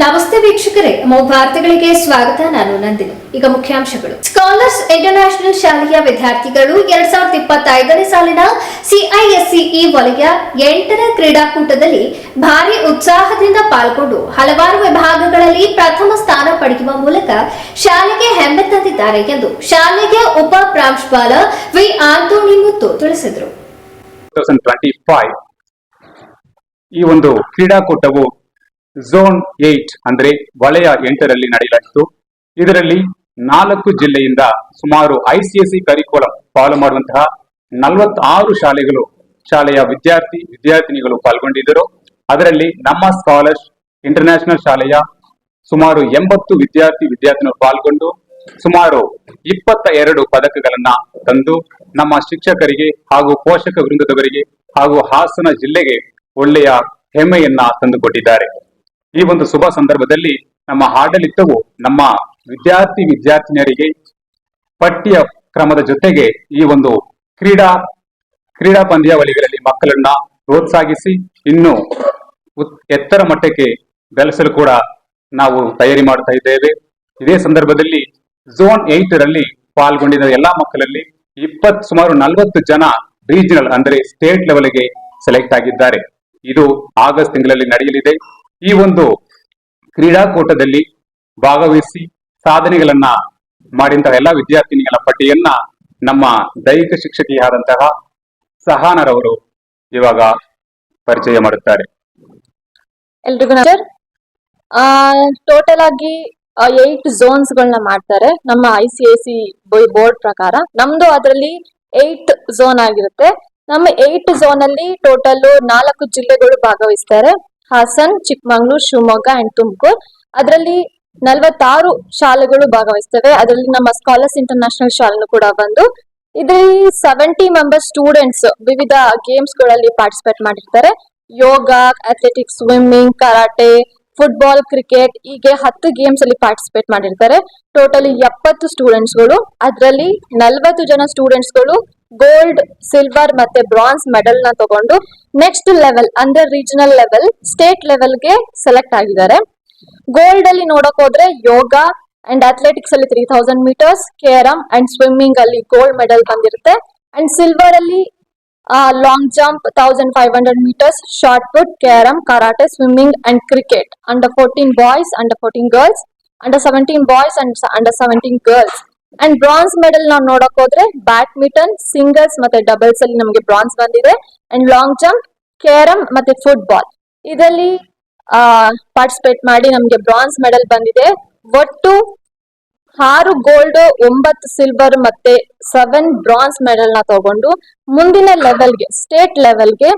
ನಮಸ್ತೆ ವೀಕ್ಷಕರೇ, ವಾರ್ತೆಗಳಿಗೆ ಸ್ವಾಗತ. ನಾನು ನಂದಿನಿ. ಈಗ ಮುಖ್ಯಾಂಶಗಳು. ಸ್ಕಾಲರ್ಸ್ ಇಂಟರ್ನ್ಯಾಷನಲ್ ಶಾಲೆಯ ವಿದ್ಯಾರ್ಥಿಗಳು 2025ನೇ ಸಾಲಿನ CISCE ವಲಯ 8ರ ಕ್ರೀಡಾಕೂಟದಲ್ಲಿ ಭಾರಿ ಉತ್ಸಾಹದಿಂದ ಪಾಲ್ಗೊಂಡು ಹಲವಾರು ವಿಭಾಗಗಳಲ್ಲಿ ಪ್ರಥಮ ಸ್ಥಾನ ಪಡೆಯುವ ಮೂಲಕ ಶಾಲೆಗೆ ಹೆಮ್ಮೆ ತಂದಿದ್ದಾರೆ ಎಂದು ಶಾಲೆಯ ಉಪ ಪ್ರಾಂಶುಪಾಲ ವಿ ಆಂಟೋನಿ ಮುತ್ತು ತಿಳಿಸಿದರು. 2025 ಈ ಒಂದು ಕ್ರೀಡಾಕೂಟವು ಝೋನ್ 8 ಅಂದ್ರೆ ವಲಯ 8ರಲ್ಲಿ ನಡೆಯಲಾಯಿತು. ಇದರಲ್ಲಿ 4 ಜಿಲ್ಲೆಯಿಂದ ಸುಮಾರು ICSE ಕರಿಕ್ಯುಲಂ ಫಾಲೋ ಮಾಡುವಂತಹ 46 ಶಾಲೆಯ ವಿದ್ಯಾರ್ಥಿನಿಗಳು ಪಾಲ್ಗೊಂಡಿದ್ದರು. ಅದರಲ್ಲಿ ನಮ್ಮ ಸ್ಕಾಲರ್ಸ್ ಇಂಟರ್ನ್ಯಾಷನಲ್ ಶಾಲೆಯ ಸುಮಾರು 80 ವಿದ್ಯಾರ್ಥಿನಿಗಳು ಪಾಲ್ಗೊಂಡು ಸುಮಾರು 22 ಪದಕಗಳನ್ನ ತಂದು ನಮ್ಮ ಶಿಕ್ಷಕರಿಗೆ ಹಾಗೂ ಪೋಷಕ ವೃಂದದವರಿಗೆ ಹಾಗೂ ಹಾಸನ ಜಿಲ್ಲೆಗೆ ಒಳ್ಳೆಯ ಹೆಮ್ಮೆಯನ್ನ ತಂದುಕೊಟ್ಟಿದ್ದಾರೆ. ಈ ಒಂದು ಶುಭ ಸಂದರ್ಭದಲ್ಲಿ ನಮ್ಮ ಆಡಳಿತವು ನಮ್ಮ ವಿದ್ಯಾರ್ಥಿನಿಯರಿಗೆ ಪಠ್ಯ ಕ್ರಮದ ಜೊತೆಗೆ ಈ ಒಂದು ಕ್ರೀಡಾ ಪಂದ್ಯಾವಳಿಗಳಲ್ಲಿ ಮಕ್ಕಳನ್ನ ಪ್ರೋತ್ಸಾಹಿಸಿ ಇನ್ನೂ ಎತ್ತರ ಮಟ್ಟಕ್ಕೆ ಬೆಳೆಸಲು ಕೂಡ ನಾವು ತಯಾರಿ ಮಾಡ್ತಾ ಇದ್ದೇವೆ. ಇದೇ ಸಂದರ್ಭದಲ್ಲಿ ಝೋನ್ 8ರಲ್ಲಿ ಪಾಲ್ಗೊಂಡಿದ್ದ ಎಲ್ಲಾ ಮಕ್ಕಳಲ್ಲಿ ಸುಮಾರು 40 ಜನ ರೀಜನಲ್ ಅಂದ್ರೆ ಸ್ಟೇಟ್ ಲೆವೆಲ್ಗೆ ಸೆಲೆಕ್ಟ್ ಆಗಿದ್ದಾರೆ. ಇದು ಆಗಸ್ಟ್ ತಿಂಗಳಲ್ಲಿ ನಡೆಯಲಿದೆ. ಈ ಒಂದು ಕ್ರೀಡಾಕೂಟದಲ್ಲಿ ಭಾಗವಹಿಸಿ ಸಾಧನೆಗಳನ್ನ ಮಾಡಿದಂತಹ ಎಲ್ಲಾ ವಿದ್ಯಾರ್ಥಿನಿಗಳ ಪಟ್ಟಿಯನ್ನ ನಮ್ಮ ದೈಹಿಕ ಶಿಕ್ಷಕಿಯಾದಂತಹ ಸಹಾನರವರು ಇವಾಗ ಪರಿಚಯ ಮಾಡುತ್ತಾರೆ. ಎಲ್ರಿಗೂ ಟೋಟಲ್ ಆಗಿ 8 ಝೋನ್ಸ್ ಗಳನ್ನ ಮಾಡ್ತಾರೆ ನಮ್ಮ ICSE ಬೋರ್ಡ್ ಪ್ರಕಾರ. ನಮ್ದು ಅದರಲ್ಲಿ 8 ಝೋನ್ ಆಗಿರುತ್ತೆ. ನಮ್ಮ 8 ಝೋನ್ ಅಲ್ಲಿ ಟೋಟಲ್ 4 ಜಿಲ್ಲೆಗಳು ಭಾಗವಹಿಸ್ತಾರೆ: ಹಾಸನ್, ಚಿಕ್ಕಮಂಗ್ಳೂರು, ಶಿವಮೊಗ್ಗ ಅಂಡ್ ತುಮಕೂರು. ಅದರಲ್ಲಿ 46 ಶಾಲೆಗಳು ಭಾಗವಹಿಸ್ತವೆ. ಅದರಲ್ಲಿ ನಮ್ಮ ಸ್ಕಾಲರ್ಸ್ ಇಂಟರ್ನ್ಯಾಷನಲ್ ಶಾಲೆನೂ ಕೂಡ ಒಂದು. ಇದರಲ್ಲಿ 70 ಮೆಂಬರ್ ಸ್ಟೂಡೆಂಟ್ಸ್ ವಿವಿಧ ಗೇಮ್ಸ್ ಗಳಲ್ಲಿ ಪಾರ್ಟಿಸಿಪೇಟ್ ಮಾಡಿರ್ತಾರೆ. ಯೋಗ, athletics, swimming, karate, football, cricket ಹೀಗೆ 10 ಗೇಮ್ಸ್ ಅಲ್ಲಿ ಪಾರ್ಟಿಸಿಪೇಟ್ ಮಾಡಿರ್ತಾರೆ. ಟೋಟಲ್ 70 ಸ್ಟೂಡೆಂಟ್ಸ್ ಗಳು. ಅದರಲ್ಲಿ 40 ಜನ ಸ್ಟೂಡೆಂಟ್ಸ್ ಗಳು ಗೋಲ್ಡ್, ಸಿಲ್ವರ್ ಮತ್ತೆ ಬ್ರಾನ್ಸ್ ಮೆಡಲ್ ನ ತಗೊಂಡು ನೆಕ್ಸ್ಟ್ ಲೆವೆಲ್ ಅಂದ್ರೆ ರೀಜನಲ್ ಲೆವೆಲ್, ಸ್ಟೇಟ್ ಲೆವೆಲ್ಗೆ ಸೆಲೆಕ್ಟ್ ಆಗಿದ್ದಾರೆ. ಗೋಲ್ಡ್ ಅಲ್ಲಿ ನೋಡಕ್ ಹೋದ್ರೆ ಯೋಗ ಅಂಡ್ ಅಥ್ಲೆಟಿಕ್ಸ್ ಅಲ್ಲಿ 3000 ಮೀಟರ್ಸ್, ಕೇರಂ ಅಂಡ್ ಸ್ವಿಮ್ಮಿಂಗ್ ಅಲ್ಲಿ ಗೋಲ್ಡ್ ಮೆಡಲ್ ಬಂದಿರುತ್ತೆ. ಅಂಡ್ ಸಿಲ್ವರ್ ಅಲ್ಲಿ long jump 1500 meters, short put, carrom, karate, swimming and cricket under 14 boys, under 14 girls, under 17 boys and under 17 girls. And bronze medal ನಾವು ನೋಡಕ್ ಹೋದ್ರೆ badminton, singles ಮತ್ತೆ doubles ಅಲ್ಲಿ ನಮಗೆ bronze ಬಂದಿದೆ. ಅಂಡ್ ಲಾಂಗ್ ಜಂಪ್, ಕೇರಂ ಮತ್ತೆ football ಇದರಲ್ಲಿ participate ಮಾಡಿ ನಮ್ಗೆ ಬ್ರಾನ್ಸ್ ಮೆಡಲ್ ಬಂದಿದೆ. ಒಟ್ಟು 6 ಗೋಲ್ಡ್, 9 ಸಿಲ್ವರ್ ಮತ್ತೆ 7 ಬ್ರಾನ್ಸ್ ಮೆಡಲ್ ನ ತಗೊಂಡು ಮುಂದಿನ ಲೆವೆಲ್ಗೆ, ಸ್ಟೇಟ್ ಲೆವೆಲ್ಗೆ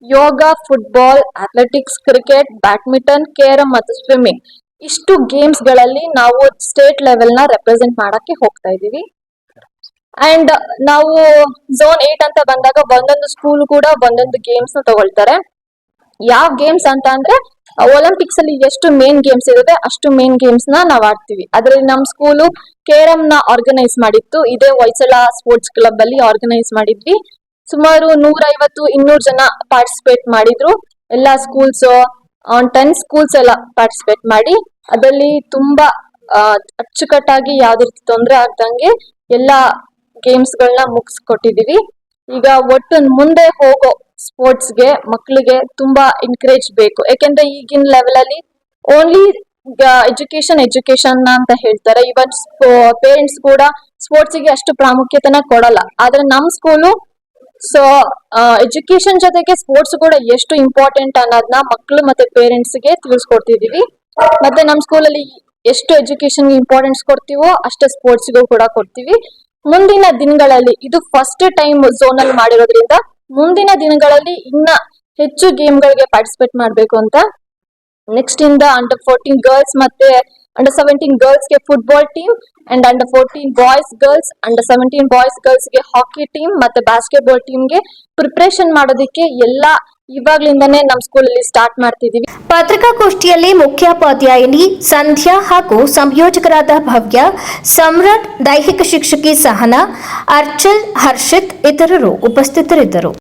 ಯೋಗ, football, athletics, cricket, badminton, carrom ಮತ್ತು ಸ್ವಿಮ್ಮಿಂಗ್ ಇಷ್ಟು ಗೇಮ್ಸ್ ಗಳಲ್ಲಿ ನಾವು ಸ್ಟೇಟ್ ಲೆವೆಲ್ ನ ರೆಪ್ರೆಸೆಂಟ್ ಮಾಡಕ್ಕೆ ಹೋಗ್ತಾ ಇದೀವಿ. ಅಂಡ್ ನಾವು ಝೋನ್ 8 ಅಂತ ಬಂದಾಗ ಒಂದೊಂದು ಸ್ಕೂಲ್ ಕೂಡ ಒಂದೊಂದು ಗೇಮ್ಸ್ ನ ತಗೊಳ್ತಾರೆ. ಯಾವ ಗೇಮ್ಸ್ ಅಂತ ಅಂದ್ರೆ ಒಲಿಂಪಿಕ್ಸ್ ಅಲ್ಲಿ ಎಷ್ಟು ಮೇನ್ ಗೇಮ್ಸ್ ಇರುತ್ತೆ ಅಷ್ಟು ಮೇನ್ ಗೇಮ್ಸ್ ನ ನಾವ್ ಆಡ್ತೀವಿ. ಅದ್ರಲ್ಲಿ ನಮ್ ಸ್ಕೂಲು ಕೇರಂ ನ ಆರ್ಗನೈಸ್ ಮಾಡಿತ್ತು. ಇದೇ ಹೊಯ್ಸಳ ಸ್ಪೋರ್ಟ್ಸ್ ಕ್ಲಬ್ ಅಲ್ಲಿ ಆರ್ಗನೈಸ್ ಮಾಡಿದ್ವಿ. ಸುಮಾರು 150-200 ಜನ ಪಾರ್ಟಿಸಿಪೇಟ್ ಮಾಡಿದ್ರು. ಎಲ್ಲಾ ಸ್ಕೂಲ್ಸ್ 10 ಸ್ಕೂಲ್ಸ್ ಎಲ್ಲ ಪಾರ್ಟಿಸಿಪೇಟ್ ಮಾಡಿ ಅದರಲ್ಲಿ ತುಂಬಾ ಅಚ್ಚುಕಟ್ಟಾಗಿ ಯಾವ್ದೇ ರೀತಿ ತೊಂದರೆ ಆಗ್ದಂಗೆ ಎಲ್ಲಾ ಗೇಮ್ಸ್ ಗಳನ್ನ ಮುಗಿಸ್ಕೊಟ್ಟಿದೀವಿ. ಈಗ ಒಟ್ಟು ಮುಂದೆ ಹೋಗೋ ಸ್ಪೋರ್ಟ್ಸ್ಗೆ ಮಕ್ಕಳಿಗೆ ತುಂಬಾ ಎನ್ಕರೇಜ್ ಬೇಕು. ಯಾಕೆಂದ್ರೆ ಈಗಿನ ಲೆವೆಲ್ ಅಲ್ಲಿ ಓನ್ಲಿ ಎಜುಕೇಶನ್ ಅಂತ ಹೇಳ್ತಾರೆ. ಇವನ್ ಪೇರೆಂಟ್ಸ್ ಕೂಡ ಸ್ಪೋರ್ಟ್ಸ್ ಗೆ ಅಷ್ಟು ಪ್ರಾಮುಖ್ಯತೆನ ಕೊಡಲ್ಲ. ಆದ್ರೆ ನಮ್ ಸ್ಕೂಲು ಎಜುಕೇಶನ್ ಜೊತೆಗೆ ಸ್ಪೋರ್ಟ್ಸ್ ಕೂಡ ಎಷ್ಟು ಇಂಪಾರ್ಟೆಂಟ್ ಅನ್ನೋದನ್ನ ಮಕ್ಕಳು ಮತ್ತೆ ಪೇರೆಂಟ್ಸ್ ಗೆ ತಿಳಿಸ್ಕೊಡ್ತಿದೀವಿ. ಮತ್ತೆ ನಮ್ ಸ್ಕೂಲಲ್ಲಿ ಎಷ್ಟು ಎಜುಕೇಶನ್ ಇಂಪಾರ್ಟೆನ್ಸ್ ಕೊಡ್ತೀವೋ ಅಷ್ಟೇ ಸ್ಪೋರ್ಟ್ಸ್ ಗೂ ಕೂಡ ಕೊಡ್ತೀವಿ. ಮುಂದಿನ ದಿನಗಳಲ್ಲಿ ಇದು ಫಸ್ಟ್ ಟೈಮ್ ಝೋನ್ ಅಲ್ಲಿ ಮಾಡಿರೋದ್ರಿಂದ ಮುಂದಿನ ದಿನಗಳಲ್ಲಿ ಇನ್ನ ಹೆಚ್ಚು ಗೇಮ್ ಗಳಿಗೆ ಪಾರ್ಟಿಸಿಪೇಟ್ ಮಾಡ್ಬೇಕು ಅಂತ ನೆಕ್ಸ್ಟ್ ಇಂದ ಅಂಡರ್ 14 ಗರ್ಲ್ಸ್ ಮತ್ತೆ ಅಂಡರ್ 17 ಗರ್ಲ್ಸ್ ಗೆ football team and under 14 boys girls, under 17 boys girls ಗೆ ಹಾಕಿ ಟೀಮ್ ಮತ್ತೆ ಬಾಸ್ಕೆಟ್ಬಾಲ್ ಟೀಮ್ ಗೆ ಪ್ರಿಪರೇಷನ್ ಮಾಡೋದಕ್ಕೆ ಎಲ್ಲಾ ಇವಾಗ್ಲಿಂದಾನೇ ನಮ್ಮ ಸ್ಕೂಲಲ್ಲಿ ಸ್ಟಾರ್ಟ್ ಮಾಡ್ತಿದೀವಿ. ಪತ್ರಿಕಾಗೋಷ್ಠಿಯಲ್ಲಿ ಮುಖ್ಯೋಪಾಧ್ಯಾಯಿನಿ ಸಂಧ್ಯಾ ಹಾಗೂ ಸಂಯೋಜಕರಾದ ಭವ್ಯ, ಸಮ್ರಾಟ್, ದೈಹಿಕ ಶಿಕ್ಷಕಿ ಸಹನಾ, ಅರ್ಚಲ್, ಹರ್ಷಿತ್ ಇತರರು ಉಪಸ್ಥಿತರಿದ್ದರು.